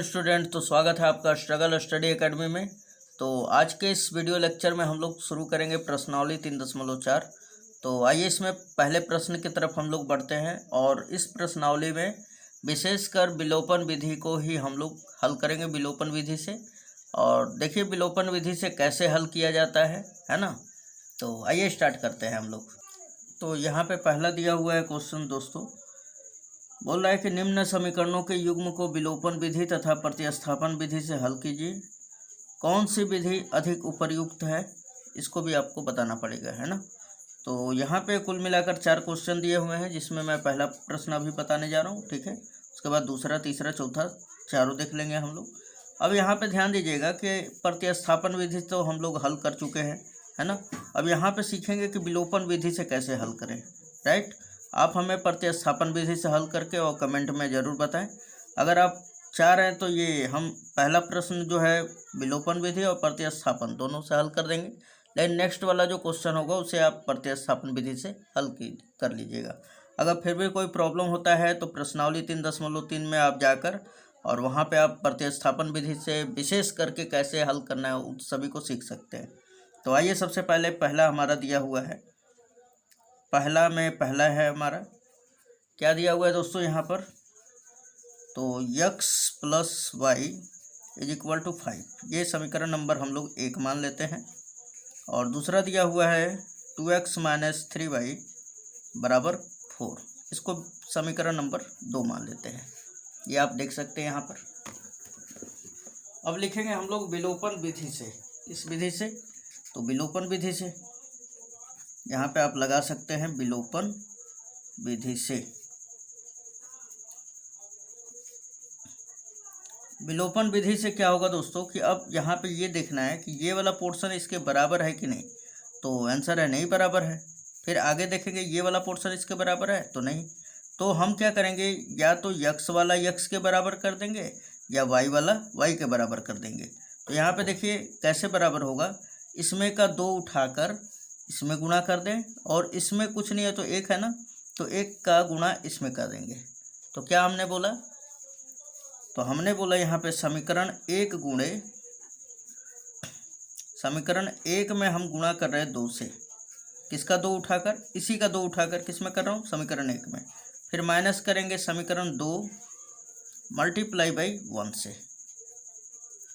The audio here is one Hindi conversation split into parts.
हेलो स्टूडेंट, तो स्वागत है आपका स्ट्रगल स्टडी एकेडमी में। तो आज के इस वीडियो लेक्चर में हम लोग शुरू करेंगे प्रश्नावली 3.4। तो आइए इसमें पहले प्रश्न की तरफ हम लोग बढ़ते हैं और इस प्रश्नावली में विशेषकर विलोपन विधि को ही हम लोग हल करेंगे विलोपन विधि से। और देखिए विलोपन विधि से कैसे हल किया जाता है ना। तो आइए स्टार्ट करते हैं हम लोग। तो यहाँ पे पहला दिया हुआ है क्वेश्चन दोस्तों, बोल रहा है कि निम्न समीकरणों के युग्म को विलोपन विधि तथा प्रतिस्थापन विधि से हल कीजिए। कौन सी विधि अधिक उपयुक्त है, इसको भी आपको बताना पड़ेगा, है ना। तो यहाँ पे कुल मिलाकर 4 क्वेश्चन दिए हुए हैं, जिसमें मैं पहला प्रश्न अभी बताने जा रहा हूँ, ठीक है। उसके बाद दूसरा, तीसरा, चौथा, चारों देख लेंगे हम लोग। अब यहाँ पे ध्यान दीजिएगा कि प्रतिस्थापन विधि तो हम लोग हल कर चुके हैं, है ना। अब यहाँ पे सीखेंगे कि विलोपन विधि से कैसे हल करें, राइट। आप हमें प्रतिस्थापन विधि से हल करके और कमेंट में ज़रूर बताएं। अगर आप चाह रहे हैं तो ये हम पहला प्रश्न जो है विलोपन विधि और प्रतिस्थापन दोनों से हल कर देंगे, लेकिन नेक्स्ट वाला जो क्वेश्चन होगा उसे आप प्रतिस्थापन विधि से हल कर लीजिएगा। अगर फिर भी कोई प्रॉब्लम होता है तो प्रश्नावली 3.3 में आप जाकर और वहाँ पे आप प्रतिस्थापन विधि से विशेष करके कैसे हल करना है उन सभी को सीख सकते हैं। तो आइए सबसे पहले पहला हमारा दिया हुआ है, पहला है हमारा, क्या दिया हुआ है दोस्तों यहाँ पर, तो x + y = 5, ये समीकरण नंबर हम लोग 1 मान लेते हैं। और दूसरा दिया हुआ है 2x - 3y = 4, इसको समीकरण नंबर 2 मान लेते हैं। ये आप देख सकते हैं यहाँ पर। अब लिखेंगे हम लोग विलोपन विधि से, इस विधि से, तो विलोपन विधि से यहाँ पे आप लगा सकते हैं विलोपन विधि से। विलोपन विधि से क्या होगा दोस्तों कि अब यहाँ पे ये देखना है कि ये वाला पोर्शन इसके बराबर है कि नहीं, तो आंसर है नहीं, बराबर है। फिर आगे देखेंगे ये वाला पोर्शन इसके बराबर है तो नहीं, तो हम क्या करेंगे, या तो x वाला x के बराबर कर देंगे या y वाला y के बराबर कर देंगे। तो यहाँ पे देखिए कैसे बराबर होगा, इसमें का 2 उठाकर इसमें गुणा कर दें, और इसमें कुछ नहीं है तो 1 है ना, तो 1 का गुणा इसमें कर देंगे। तो क्या हमने बोला, तो हमने बोला यहाँ पे समीकरण 1 गुणे समीकरण 1 में हम गुणा कर रहे हैं 2 से, किसका 2 उठाकर, इसी का 2 उठाकर किस में कर रहा हूँ, समीकरण 1 में। फिर माइनस करेंगे समीकरण 2 × 1 से,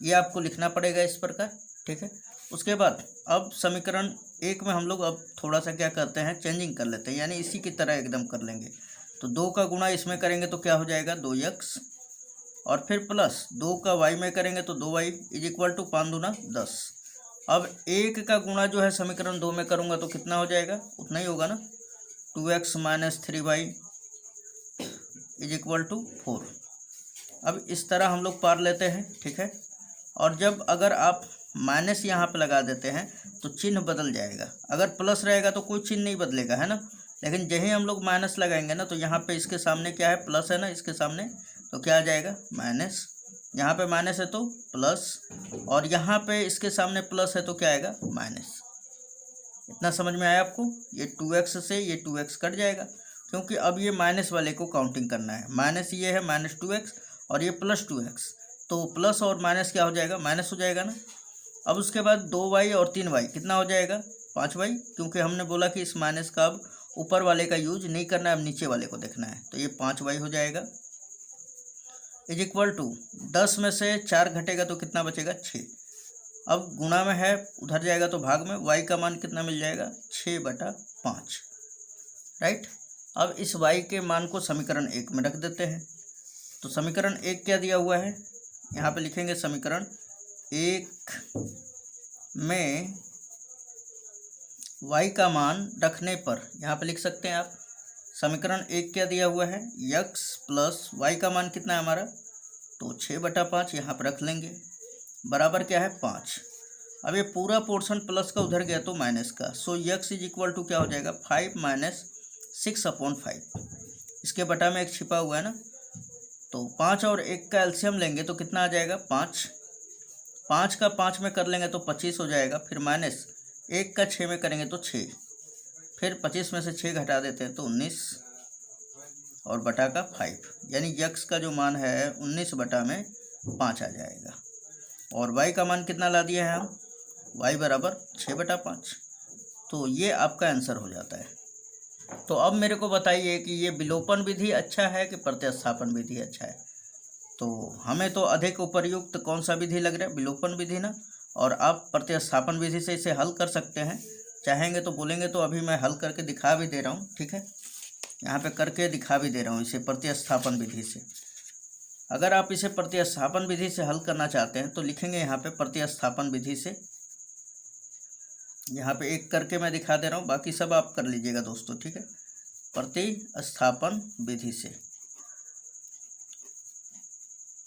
ये आपको लिखना पड़ेगा इस प्रकार, ठीक है। उसके बाद अब समीकरण 1 में हम लोग अब थोड़ा सा क्या करते हैं, चेंजिंग कर लेते हैं, यानी इसी की तरह एकदम कर लेंगे। तो 2 का गुणा इसमें करेंगे तो क्या हो जाएगा, 2x, और फिर प्लस 2 का y में करेंगे तो 2y = 5 दूना 10। अब 1 का गुणा जो है समीकरण 2 में करूँगा तो कितना हो जाएगा, उतना ही होगा ना, 2x - 3y = 4। अब इस तरह हम लोग पार लेते हैं, ठीक है। और जब अगर आप माइनस यहाँ पे लगा देते हैं तो चिन्ह बदल जाएगा, अगर प्लस रहेगा तो कोई चिन्ह नहीं बदलेगा, है ना। लेकिन जहीं हम लोग माइनस लगाएंगे ना, तो यहाँ पे इसके सामने क्या है, प्लस है ना इसके सामने, तो क्या आ जाएगा, माइनस। यहाँ पे माइनस है तो प्लस, और यहाँ पे इसके सामने प्लस है तो क्या आएगा, माइनस। इतना समझ में आया आपको, ये 2x से ये 2x कट जाएगा, क्योंकि अब ये माइनस वाले को काउंटिंग करना है। माइनस ये है -2x और ये +2x, तो प्लस और माइनस क्या हो जाएगा, माइनस हो जाएगा ना। अब उसके बाद 2y और 3y कितना हो जाएगा, 5y, क्योंकि हमने बोला कि इस माइनस का अब ऊपर वाले का यूज नहीं करना है, अब नीचे वाले को देखना है, तो ये 5y हो जाएगा = 10 में से 4 घटेगा तो कितना बचेगा, 6। अब गुणा में है, उधर जाएगा तो भाग में, y का मान कितना मिल जाएगा, 6/5, राइट। अब इस y के मान को समीकरण 1 में रख देते हैं। तो समीकरण 1 क्या दिया हुआ है, यहाँ पे लिखेंगे समीकरण 1 में y का मान रखने पर, यहाँ पे लिख सकते हैं आप, समीकरण 1 क्या दिया हुआ है, x + y का मान कितना है हमारा, तो 6/5 यहाँ पर रख लेंगे, बराबर क्या है, 5। अब ये पूरा पोर्शन प्लस का उधर गया तो माइनस का, सो x = क्या हो जाएगा, 5 - 6/5, इसके बटा में 1 छिपा हुआ है ना, तो 5 और 1 का एलसीएम लेंगे तो कितना आ जाएगा, 5। 5 का 5 में कर लेंगे तो 25 हो जाएगा, फिर माइनस 1 का 6 में करेंगे तो 6, फिर 25 में से 6 घटा देते हैं तो 19, और बटा का 5, यानी यक्स का जो मान है 19 बटा में 5 आ जाएगा। और y का मान कितना ला दिया है हम, y बराबर 6/5। तो ये आपका आंसर हो जाता है। तो अब मेरे को बताइए कि ये विलोपन विधि अच्छा है कि प्रतिस्थापन विधि अच्छा है। तो हमें तो अधिक उपयुक्त कौन सा विधि लग रहा है, विलोपन विधि ना। और आप प्रतिस्थापन विधि से इसे हल कर सकते हैं, चाहेंगे तो बोलेंगे तो अभी मैं हल करके दिखा भी दे रहा हूँ, ठीक है। यहाँ पे करके दिखा भी दे रहा हूँ इसे प्रतिस्थापन विधि से। अगर आप इसे प्रतिस्थापन विधि से हल करना चाहते हैं तो लिखेंगे यहाँ पे प्रतिस्थापन विधि से। यहाँ पे एक करके मैं दिखा दे रहा हूँ, बाकी सब आप कर लीजिएगा दोस्तों, ठीक है। प्रतिस्थापन विधि से,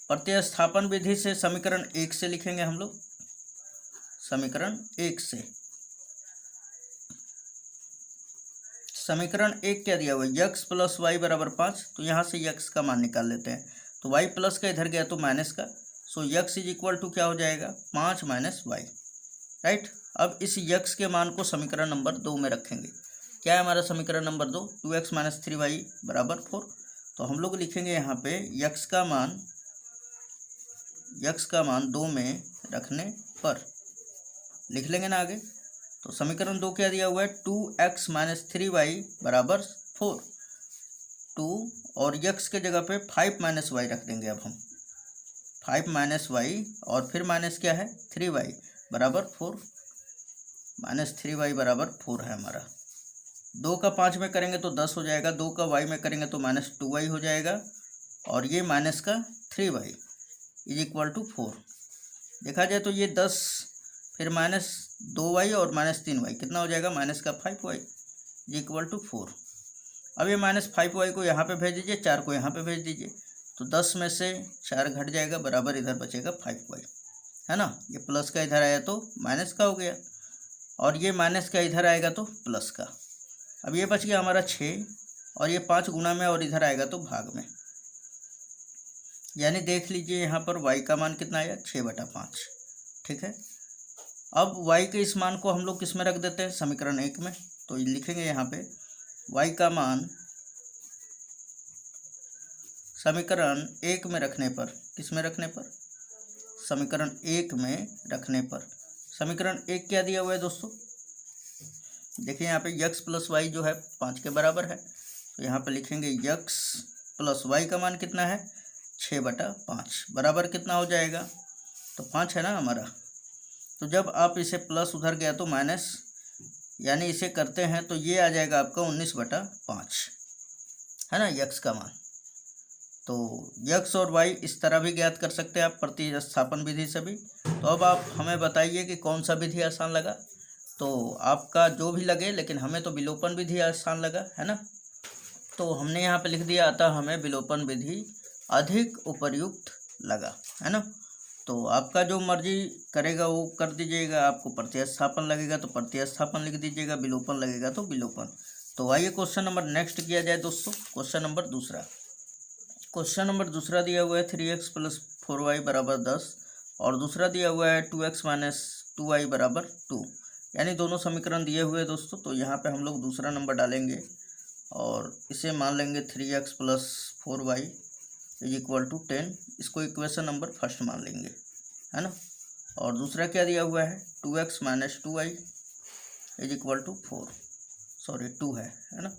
प्रतिस्थापन विधि से समीकरण 1 से लिखेंगे हम लोग। समीकरण 1 से, समीकरण 1 क्या दिया हुआ है, यक्स प्लस वाई बराबर 5। तो यहाँ से यक्स का मान निकाल लेते हैं। तो वाई प्लस का इधर गया तो माइनस का, सो यक्स इज इक्वल टू क्या हो जाएगा, 5 माइनस वाई, राइट। अब इस यक्स के मान को समीकरण नंबर 2 में रखेंगे। क्या है हमारा समीकरण नंबर 2, 2x माइनस 3y बराबर 4। तो हम लोग लिखेंगे यहाँ पे यक्स का मान 2 में रखने पर, लिख लेंगे ना आगे। तो समीकरण 2 क्या दिया हुआ है, 2x माइनस 3y बराबर 4। 2 और यक्स के जगह पे 5 माइनस वाई रख देंगे। अब हम 5 माइनस वाई और फिर माइनस क्या है 3y बराबर 4, माइनस 3y बराबर 4 है हमारा। 2 का 5 में करेंगे तो 10 हो जाएगा, 2 का y में करेंगे तो माइनस 2y हो जाएगा, और ये माइनस का 3y इज इक्वल टू 4। देखा जाए तो ये 10 फिर माइनस 2y और माइनस 3y कितना हो जाएगा, माइनस का 5y इज इक्वल टू 4। अब ये माइनस 5y को यहाँ पे भेज दीजिए, 4 को यहाँ पे भेज दीजिए, तो 10 में से 4 घट जाएगा, बराबर इधर बचेगा 5y, है ना। ये प्लस का इधर आया तो माइनस का हो गया, और ये माइनस का इधर आएगा तो प्लस का। अब ये बच गया हमारा 6, और ये 5 गुना में और इधर आएगा तो भाग में, यानी देख लीजिए यहाँ पर y का मान कितना आया, 6/5, ठीक है। अब y के इस मान को हम लोग किस में रख देते हैं, समीकरण 1 में। तो लिखेंगे यहाँ पे y का मान समीकरण 1 में रखने पर, किस में रखने पर, समीकरण 1 में रखने पर। समीकरण 1 क्या दिया हुआ है दोस्तों, देखिए यहाँ पे यक्स प्लस वाई जो है 5 के बराबर है। तो यहाँ पे लिखेंगे यक्स प्लस वाई का मान कितना है, 6/5 बराबर कितना हो जाएगा, तो 5 है ना हमारा। तो जब आप इसे प्लस उधर गया तो माइनस, यानी इसे करते हैं तो ये आ जाएगा आपका 19/5, है ना यक्स का मान। तो यक्स और वाई इस तरह भी ज्ञात कर सकते हैं आप प्रतिस्थापन विधि से भी। तो अब आप हमें बताइए कि कौन सा विधि आसान लगा। तो आपका जो भी लगे, लेकिन हमें तो विलोपन विधि आसान लगा, है ना। तो हमने यहाँ पे लिख दिया, अतः हमें विलोपन विधि अधिक उपयुक्त लगा, है ना। तो आपका जो मर्जी करेगा वो कर दीजिएगा, आपको प्रतिस्थापन लगेगा तो प्रतिस्थापन लिख दीजिएगा, विलोपन लगेगा तो विलोपन। तो आइए क्वेश्चन नंबर नेक्स्ट किया जाए दोस्तों। क्वेश्चन नंबर दूसरा, क्वेश्चन नंबर दूसरा दिया हुआ है 3x प्लस 4y बराबर 10, और दूसरा दिया हुआ है 2x माइनस 2y बराबर 2, यानी दोनों समीकरण दिए हुए हैं दोस्तों। तो यहाँ पे हम लोग दूसरा नंबर डालेंगे और इसे मान लेंगे 3x plus 4y is equal to 10, इसको इक्वेशन नंबर फर्स्ट मान लेंगे, है ना। और दूसरा क्या दिया हुआ है 2x minus 2y is equal to 4, sorry 2 है ना।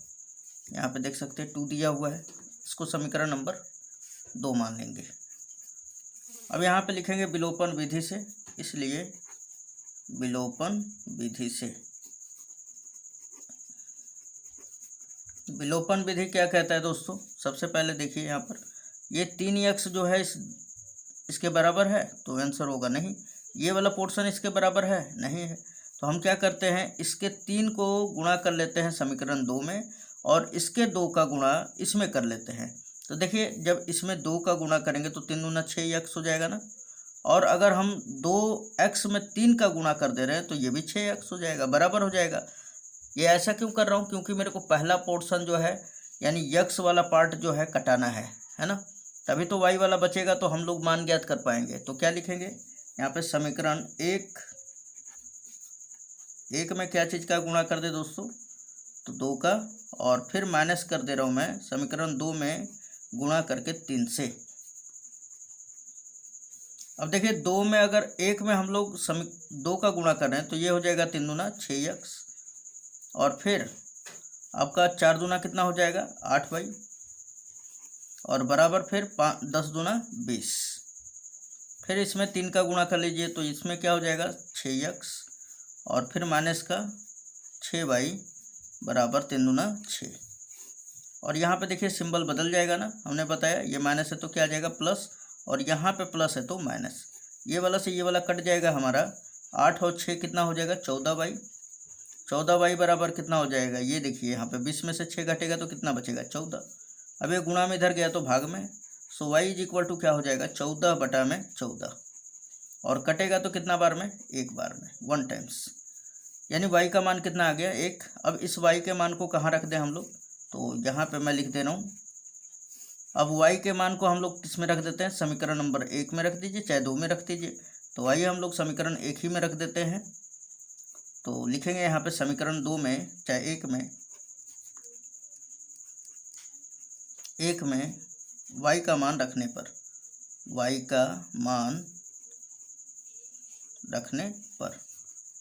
यहाँ पे देख सकते हैं 2 दिया हुआ है, इसको समीकरण नंबर 2 मान लेंगे। अब यहाँ पे लिखेंगे विलोपन विधि से, इसलिए विलोपन विधि से, विलोपन विधि क्या कहता है दोस्तों। सबसे पहले देखिए यहाँ पर ये 3x जो है इसके बराबर है, तो आंसर होगा नहीं। ये वाला पोर्शन इसके बराबर है, नहीं है। तो हम क्या करते हैं, इसके 3 को गुणा कर लेते हैं समीकरण 2 में, और इसके 2 का गुणा इसमें कर लेते हैं। तो देखिए जब इसमें 2 का गुणा करेंगे तो 3 दूना 6x हो जाएगा ना। और अगर हम 2x में 3 का गुणा कर दे रहे हैं तो ये भी 6x हो जाएगा, बराबर हो जाएगा। ये ऐसा क्यों कर रहा हूँ, क्योंकि मेरे को पहला पोर्शन जो है यानी यक्स वाला पार्ट जो है कटाना है ना, तभी तो वाई वाला बचेगा, तो हम लोग मान ज्ञात कर पाएंगे। तो क्या लिखेंगे यहाँ पे समीकरण 1 में क्या चीज़ का गुणा कर दे दोस्तों, तो 2 का, और फिर माइनस कर दे रहा हूँ मैं समीकरण 2 में गुणा करके 3 से, अब देखिए 2 में अगर 1 में हम लोग 2 का गुणा कर रहे हैं तो ये हो जाएगा 3 दूना 6x, और फिर आपका 4 दूना कितना हो जाएगा 8y, और बराबर फिर 10 दूना 20। फिर इसमें 3 का गुणा कर लीजिए तो इसमें क्या हो जाएगा 6x, और फिर माइनस का 6y बराबर 3 दूना 6। और यहाँ पे देखिए सिंबल बदल जाएगा ना, हमने बताया ये माइनस है तो क्या आ जाएगा प्लस, और यहाँ पे प्लस है तो माइनस। ये वाला से ये वाला कट जाएगा हमारा, 8 और 6 कितना हो जाएगा 14y। 14y बराबर कितना हो जाएगा, ये देखिए यहाँ पे 20 में से 6 घटेगा तो कितना बचेगा 14। अब ये गुणा में इधर गया तो भाग में, सो y इज इक्वल टू क्या हो जाएगा 14 बटा में 14, और कटेगा तो कितना बार में, एक बार में, 1 टाइम्स, यानी y का मान कितना आ गया 1। अब इस y के मान को कहाँ रख दें हम लोग, तो यहाँ पे मैं लिख दे रहा हूँ। अब y के मान को हम लोग किस में रख देते हैं, समीकरण नंबर 1 में रख दीजिए, चाहे 2 में रख दीजिए। तो आइए हम लोग समीकरण 1 ही में रख देते हैं। तो लिखेंगे यहाँ पे समीकरण 2 में, चाहे 1 में y का मान रखने पर, y का मान रखने पर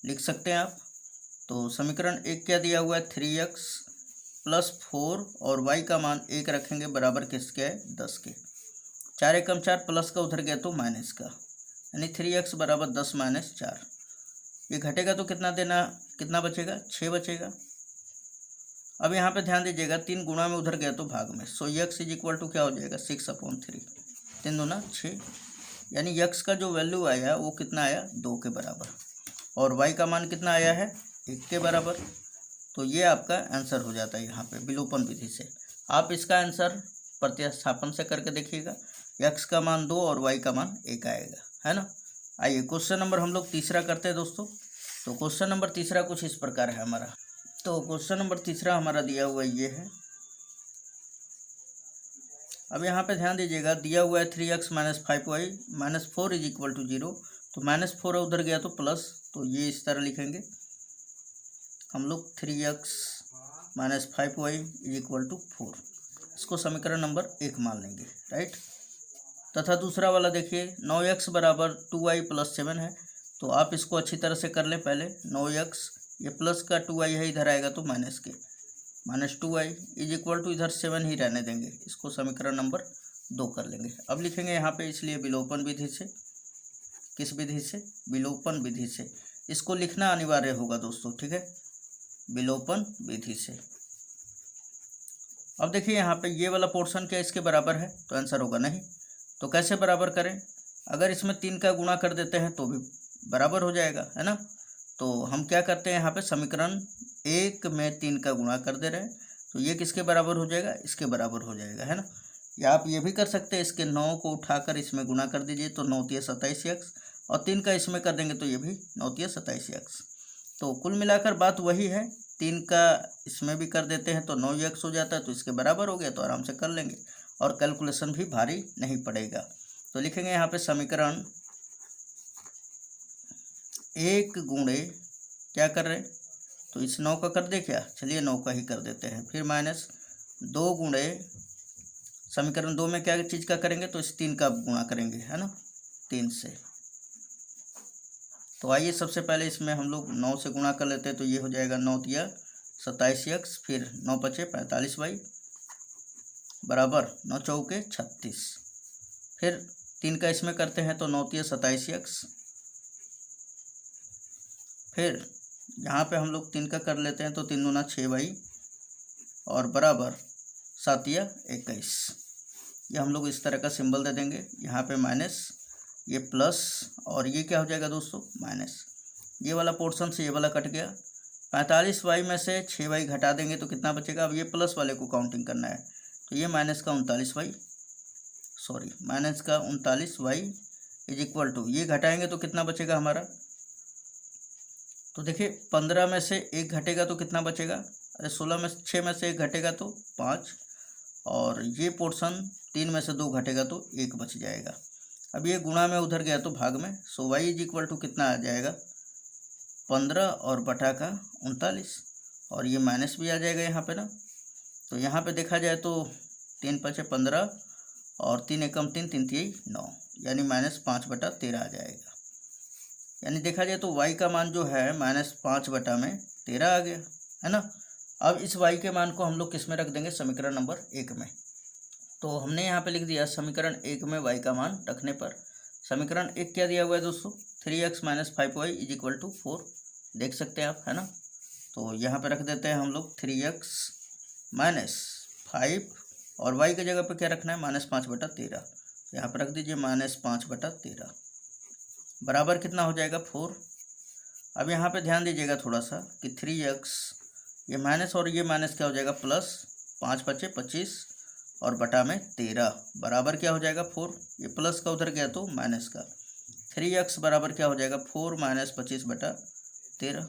लिख सकते हैं आप। तो समीकरण 1 क्या दिया हुआ है 3x + 4, और y का मान 1 रखेंगे बराबर किसके है 10 के। 4 एकम 4, प्लस का उधर गया तो माइनस का, यानी 3x बराबर 10 - 4। ये घटेगा तो कितना बचेगा 6 बचेगा। अब यहाँ पे ध्यान दीजिएगा 3 गुणा में उधर गया तो भाग में, सो x इज इक्वल टू क्या हो जाएगा 6/3, 3 दूना 6, यानी x का जो वैल्यू आया वो कितना आया 2 के बराबर, और y का मान कितना आया है 1 के बराबर। तो ये आपका आंसर हो जाता है यहाँ पे विलोपन विधि से। आप इसका आंसर प्रतिस्थापन से करके देखिएगा, x का मान 2 और y का मान 1 आएगा, है ना। आइए क्वेश्चन नंबर हम लोग तीसरा करते हैं दोस्तों। तो क्वेश्चन नंबर तीसरा कुछ इस प्रकार है हमारा। तो क्वेश्चन नंबर तीसरा हमारा दिया हुआ ये है। अब यहाँ पे ध्यान दीजिएगा, दिया हुआ है 3x - 5y - 4 is equal to 0। तो -4 उधर गया तो प्लस, तो ये इस तरह लिखेंगे हम लोग 3x - 5y is equal to 4। इसको समीकरण नंबर 1 मान लेंगे, राइट। तथा दूसरा वाला देखिए 9x बराबर 2y + 7 है। तो आप इसको अच्छी तरह से कर लें पहले। 9x, ये प्लस का 2y है, इधर आएगा तो माइनस के, -2y इज इक्वल टू इधर 7 ही रहने देंगे, इसको समीकरण नंबर 2 कर लेंगे। अब लिखेंगे यहाँ पे इसलिए विलोपन विधि से। किस विधि से, विलोपन विधि से। इसको लिखना अनिवार्य होगा दोस्तों, ठीक है, विलोपन विधि से। अब देखिए यहाँ पे ये वाला पोर्शन क्या इसके बराबर है, तो आंसर होगा नहीं। तो कैसे बराबर करें, अगर इसमें 3 का गुणा कर देते हैं तो भी बराबर हो जाएगा, है ना। तो हम क्या करते हैं यहाँ पे समीकरण 1 में 3 का गुणा कर दे रहे हैं, तो ये किसके बराबर हो जाएगा, इसके बराबर हो जाएगा, है ना। या आप ये भी कर सकते हैं, इसके 9 को उठाकर इसमें गुणा कर दीजिए तो 9 × 27x, और 3 का इसमें कर देंगे तो ये भी 9 × 27x। तो कुल मिलाकर बात वही है, 3 का इसमें भी कर देते हैं तो 9x हो जाता है, तो इसके बराबर हो गया, तो आराम से कर लेंगे और कैलकुलेशन भी भारी नहीं पड़ेगा। तो लिखेंगे यहाँ पे समीकरण 1 गुणे क्या कर रहे हैं, तो इस 9 का कर दे क्या, चलिए 9 का ही कर देते हैं, फिर -2 गुणे समीकरण 2 में क्या चीज़ का करेंगे, तो इस 3 का गुणा करेंगे, है ना, 3 से। तो आइए सबसे पहले इसमें हम लोग 9 से गुणा कर लेते हैं, तो ये हो जाएगा 9 × 27x, फिर 9 × 5 = 45y बराबर 9 × 4 = 36। फिर 3 का इसमें करते हैं तो 9 × 27x, फिर यहाँ पे हम लोग 3 का कर लेते हैं तो 3 दूना 6y और बराबर 7 × 21। ये हम लोग इस तरह का सिंबल दे देंगे, यहाँ पे माइनस, ये प्लस, और ये क्या हो जाएगा दोस्तों माइनस। ये वाला पोर्शन से ये वाला कट गया, 45y में से 6y घटा देंगे तो कितना बचेगा। अब ये प्लस वाले को काउंटिंग करना है, तो ये माइनस का 39y इज इक्वल टू, ये घटाएंगे तो कितना बचेगा हमारा। तो देखिए 15 में से 1 घटेगा तो कितना बचेगा, अरे 6 में से 1 घटेगा तो 5, और ये पोर्शन 3 में से 2 घटेगा तो 1 बच जाएगा। अब ये गुणा में उधर गया तो भाग में, सो y इज इक्वल टू कितना आ जाएगा 15 और बटा का 39, और ये माइनस भी आ जाएगा यहाँ पे ना। तो यहाँ पे देखा जाए तो 3 × 5 = 15 और 3 एकम 3, 3 तिहाई 9, यानी -5/13 आ जाएगा। यानी देखा जाए तो y का मान जो है -5/13 आ गया, है ना। अब इस y के मान को हम लोग किस में रख देंगे, समीकरण नंबर 1 में। तो हमने यहाँ पे लिख दिया समीकरण 1 में y का मान रखने पर समीकरण 1 क्या दिया हुआ है दोस्तों, 3x - 5y = 4, देख सकते हैं आप, है ना। तो यहाँ पे रख देते हैं हम लोग 3x - 5 और y की जगह पे क्या रखना है, -5/13। यहाँ पे रख दीजिए -5/13 बराबर कितना हो जाएगा, 4। अब यहाँ पे ध्यान दीजिएगा थोड़ा सा कि 3x ये माइनस और ये माइनस क्या हो जाएगा, प्लस, 5 × 5 = 25 और बटा में 13 बराबर क्या हो जाएगा, 4। ये प्लस का उधर गया तो माइनस का, 3x बराबर क्या हो जाएगा, 4 - 25/13।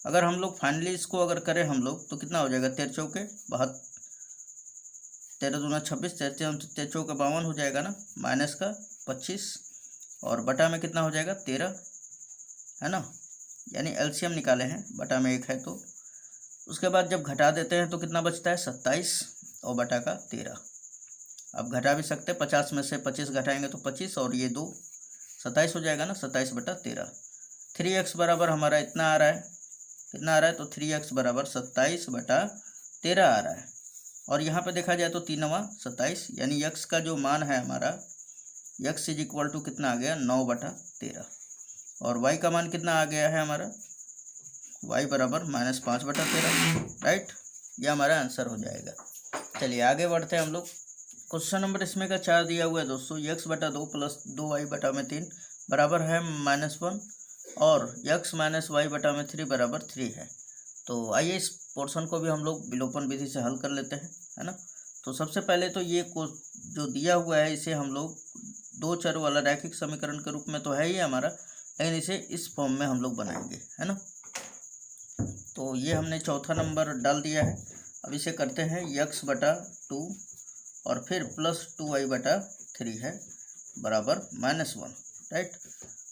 अगर हम लोग फाइनली इसको अगर करें हम लोग तो कितना हो जाएगा, 13 चौके 72, 13 दूना 26, 13 चौके 52 हो जाएगा ना, माइनस का 25 और बटा में कितना हो जाएगा, 13, है ना। यानी एलसीएम निकाले हैं, बटा में 1 है तो उसके बाद जब घटा देते हैं तो कितना बचता है, 27 और बटा का 13। अब घटा भी सकते हैं, 50 में से 25 घटाएंगे तो 25 और ये 2 27 हो जाएगा ना, 27/13। 3x बराबर हमारा इतना आ रहा है, कितना आ रहा है, तो 3x बराबर 27/13 आ रहा है। और यहाँ पे देखा जाए तो 3 × 27, यानी x का जो मान है हमारा, x = कितना आ गया, 9/13 और y का मान कितना आ गया है हमारा, y बराबर -5/13, राइट। ये हमारा आंसर हो जाएगा। चलिए आगे बढ़ते हैं हम लोग। क्वेश्चन नंबर इसमें का 4 दिया हुआ है दोस्तों, x/2 + 2y/3 बराबर है -1 और x - y/3 बराबर 3 है। तो आइए इस पोर्शन को भी हम लोग विलोपन विधि से हल कर लेते हैं, है ना। तो सबसे पहले तो ये जो दिया हुआ है इसे हम लोग 2 चर वाला रैखिक समीकरण के रूप में तो है ही हमारा, लेकिन इसे इस फॉर्म में हम लोग बनाएंगे, है ना। तो ये हमने चौथा नंबर डाल दिया है। अब इसे करते हैं x/2 और फिर प्लस 2y/3 है बराबर -1, राइट।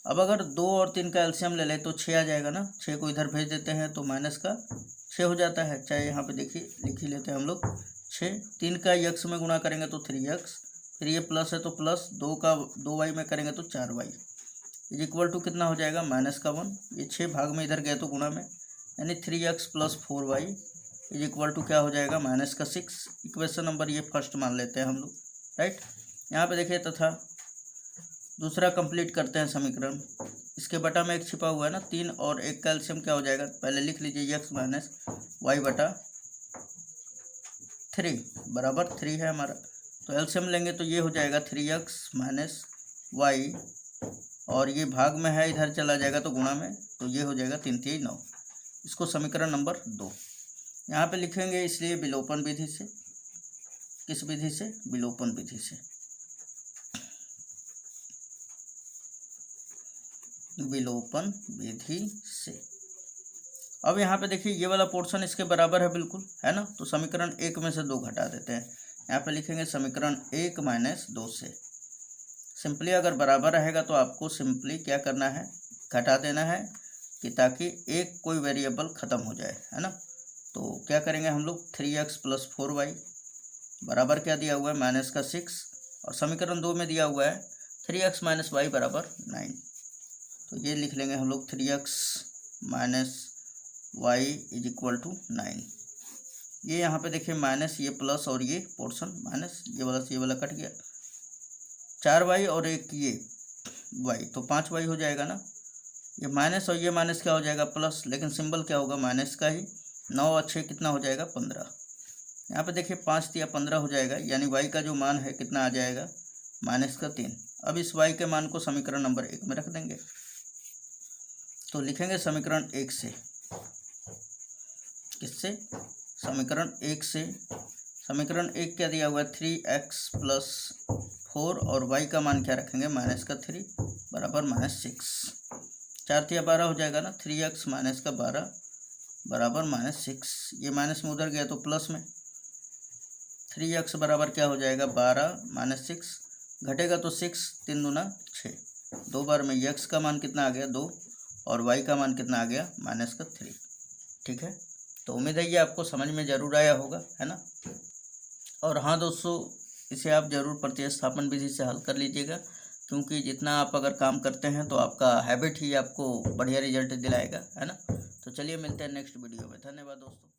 अब अगर 2 और 3 का एलसीएम ले ले तो 6 आ जाएगा ना, 6 को इधर भेज देते हैं तो माइनस का 6 हो जाता है, चाहे यहाँ पे देखिए लिख ही लेते हैं हम लोग 6। 3 का x में गुणा करेंगे तो 3x, फिर ये प्लस है तो प्लस, 2 का 2y में करेंगे तो 4y = कितना हो जाएगा, -1। ये 6 भाग में इधर गए तो गुणा में, यानी 3x + 4y = क्या हो जाएगा, -6। इक्वेशन नंबर ये फर्स्ट मान लेते हैं हम लोग, राइट। यहाँ पे देखिए तथा दूसरा कंप्लीट करते हैं समीकरण। इसके बटा में 1 छिपा हुआ है ना, 3 और 1 का एलसीएम क्या हो जाएगा, पहले लिख लीजिए x - y/3 बराबर 3 है हमारा। तो एलसीएम लेंगे तो ये हो जाएगा 3x - y और ये भाग में है इधर चला जाएगा तो गुणा में, तो ये हो जाएगा 3 × 9। इसको समीकरण नंबर 2 यहाँ पे लिखेंगे, इसलिए विलोपन विधि से। किस विधि से, विलोपन विधि से, विलोपन विधि से। अब यहाँ पे देखिए ये वाला पोर्शन इसके बराबर है बिल्कुल, है ना। तो समीकरण 1 में से 2 घटा देते हैं, यहाँ पे लिखेंगे समीकरण 1 - 2 से। सिंपली अगर बराबर रहेगा तो आपको सिंपली क्या करना है, घटा देना है कि ताकि एक कोई वेरिएबल ख़त्म हो जाए, है ना। तो क्या करेंगे हम लोग, 3x + 4y बराबर क्या दिया हुआ है, -6 और समीकरण 2 में दिया हुआ है 3x - y बराबर 9। तो ये लिख लेंगे हम लोग 3x - y = 9। ये यहाँ पे देखिए माइनस, ये प्लस और ये पोर्शन माइनस, ये वाला कट गया, 4y और एक ये y तो 5y हो जाएगा ना। ये माइनस और ये माइनस क्या हो जाएगा, प्लस, लेकिन सिंबल क्या होगा, माइनस का ही। 9 और 6 कितना हो जाएगा, 15। यहाँ पे देखिए 5 या 15 हो जाएगा, यानी y का जो मान है कितना आ जाएगा, -3। अब इस y के मान को समीकरण नंबर 1 में रख देंगे। तो लिखेंगे समीकरण 1 से, किससे, समीकरण 1 से। समीकरण 1 क्या दिया हुआ है, 3x + 4 और y का मान क्या रखेंगे, -3 बराबर -6। 4 × 12 हो जाएगा ना, 3x - 12 बराबर -6। ये माइनस में उधर गया तो प्लस में, 3x बराबर क्या हो जाएगा, 12 - 6 घटेगा तो 6, 3 दूना 6, 2 बार में x का मान कितना आ गया, 2 और y का मान कितना आ गया, -3। ठीक है, तो उम्मीद है ये आपको समझ में ज़रूर आया होगा, है ना। और हाँ दोस्तों, इसे आप ज़रूर प्रतिस्थापन विधि से हल कर लीजिएगा, क्योंकि जितना आप अगर काम करते हैं तो आपका हैबिट ही आपको बढ़िया रिजल्ट दिलाएगा, है ना। तो चलिए मिलते हैं नेक्स्ट वीडियो में। धन्यवाद दोस्तों।